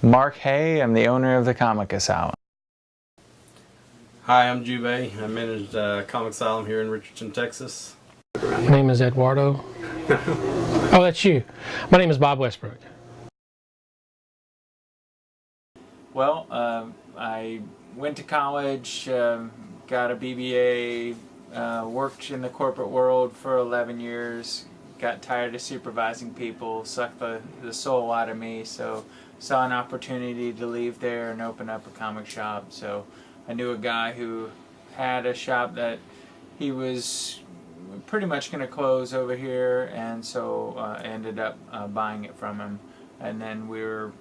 Mark Hay. I'm the owner of the Comic Asylum. Hi, I'm Jubei. I manage Comic Asylum here in Richardson, Texas. My name is Eduardo. Oh, that's you. My name is Bob Westbrook. Well, I went to college, got a BBA, worked in the corporate world for 11 years, got tired of supervising people, sucked the soul out of me, so saw an opportunity to leave there and open up a comic shop. So I knew a guy who had a shop that he was pretty much going to close over here, and so I ended up buying it from him. And then we were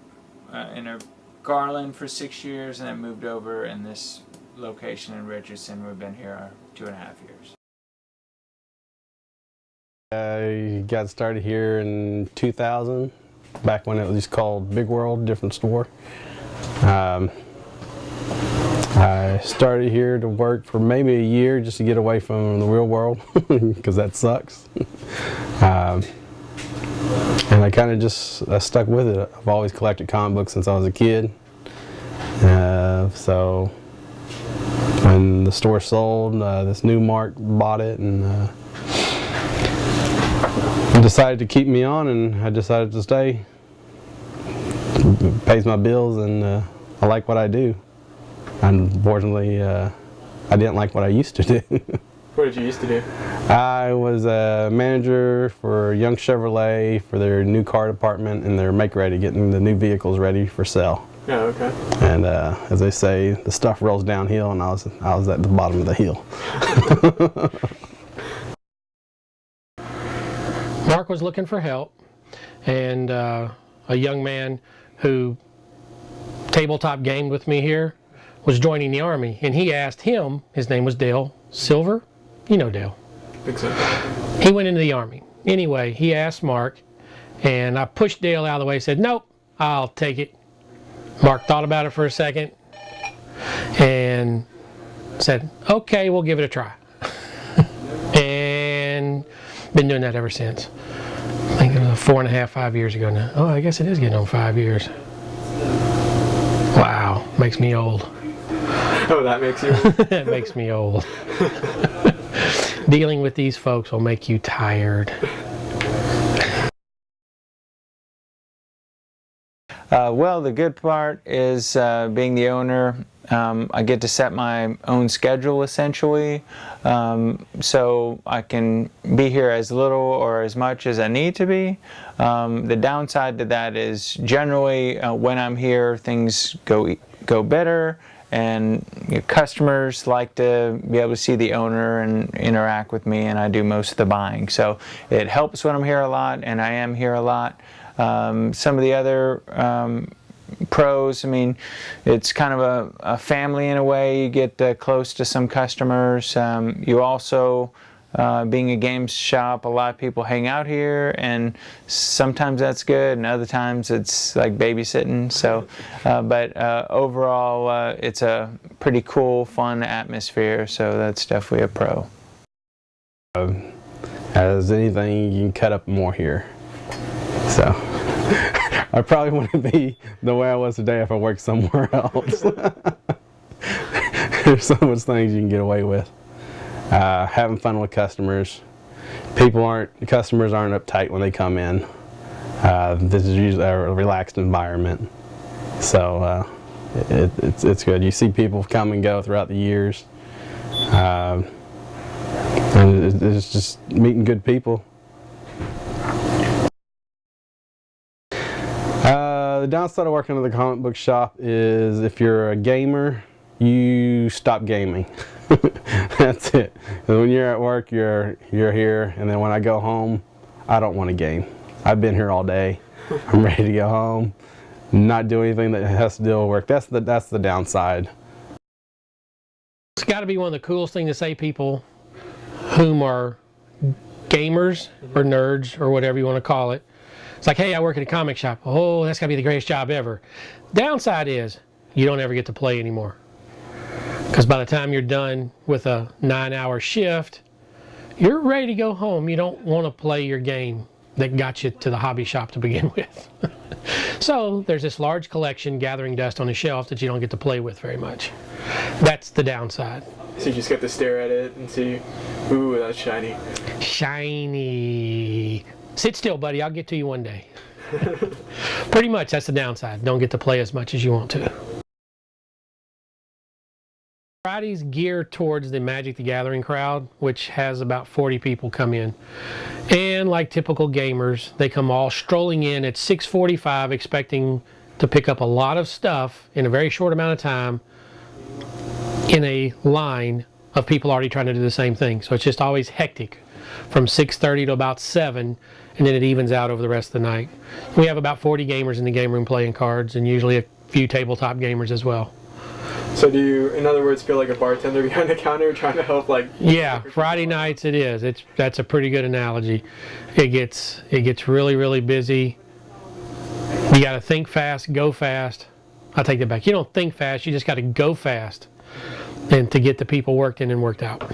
in a Garland for 6 years, and then moved over in this location in Richardson. We've been here 2.5 years. I got started here in 2000, back when it was called Big World, different store. I started here to work for maybe a year just to get away from the real world, because that sucks. And I kind of just stuck with it. I've always collected comic books since I was a kid. So when the store sold, this new Mark bought it and decided to keep me on, and I decided to stay. It pays my bills, and I like what I do. Unfortunately, I didn't like what I used to do. What did you used to do? I was a manager for Young Chevrolet for their new car department and their make-ready, getting the new vehicles ready for sale. Oh, okay. And as they say, the stuff rolls downhill, and I was at the bottom of the hill. Mark was looking for help, and a young man who tabletop gamed with me here was joining the Army, and he asked him, his name was Dale Silver, you know Dale. I think so. He went into the Army. Anyway, he asked Mark, and I pushed Dale out of the way, said, nope, I'll take it. Mark thought about it for a second and said, okay, we'll give it a try. And been doing that ever since. I think it was 4.5, 5 years ago now. Oh, I guess it is getting on 5 years. Wow, makes me old. Oh, that makes you? That makes me old. Dealing with these folks will make you tired. Well, the good part is being the owner. I get to set my own schedule essentially, so I can be here as little or as much as I need to be. The downside to that is generally when I'm here, things go better, and customers like to be able to see the owner and interact with me, and I do most of the buying. So it helps when I'm here a lot, and I am here a lot. Some of the other pros, I mean, it's kind of a family in a way. You get close to some customers. You also, being a games shop, a lot of people hang out here, and sometimes that's good, and other times it's like babysitting. So, but overall, it's a pretty cool, fun atmosphere, so that's definitely a pro. As anything, you can cut up more here. So I probably wouldn't be the way I was today if I worked somewhere else. There's so much things you can get away with. Having fun with customers. Customers aren't uptight when they come in. This is usually a relaxed environment. So it's good. You see people come and go throughout the years. And it's just meeting good people. The downside of working in the comic book shop is if you're a gamer, you stop gaming. That's it. When you're at work, you're here, and then when I go home, I don't want to game. I've been here all day. I'm ready to go home, not do anything that has to deal with work. That's the downside. It's got to be one of the coolest things to say people whom are gamers or nerds or whatever you want to call it. It's like, hey, I work at a comic shop. Oh, that's got to be the greatest job ever. Downside is you don't ever get to play anymore. Because by the time you're done with a 9-hour shift, you're ready to go home. You don't want to play your game that got you to the hobby shop to begin with. So there's this large collection gathering dust on a shelf that you don't get to play with very much. That's the downside. So you just get to stare at it and see, ooh, that's shiny. Shiny. Sit still, buddy. I'll get to you one day. Pretty much, that's the downside. Don't get to play as much as you want to. Friday's geared towards the Magic the Gathering crowd, which has about 40 people come in. And like typical gamers, they come all strolling in at 6:45 expecting to pick up a lot of stuff in a very short amount of time in a line of people already trying to do the same thing. So it's just always hectic from 6:30 to about 7, and then it evens out over the rest of the night. We have about 40 gamers in the game room playing cards, and usually a few tabletop gamers as well. So do you, in other words, feel like a bartender behind the counter trying to help, like... Yeah, Friday nights it is. That's a pretty good analogy. It gets really, really busy. You got to think fast, go fast. I'll take that back. You don't think fast, you just got to go fast and to get the people worked in and worked out.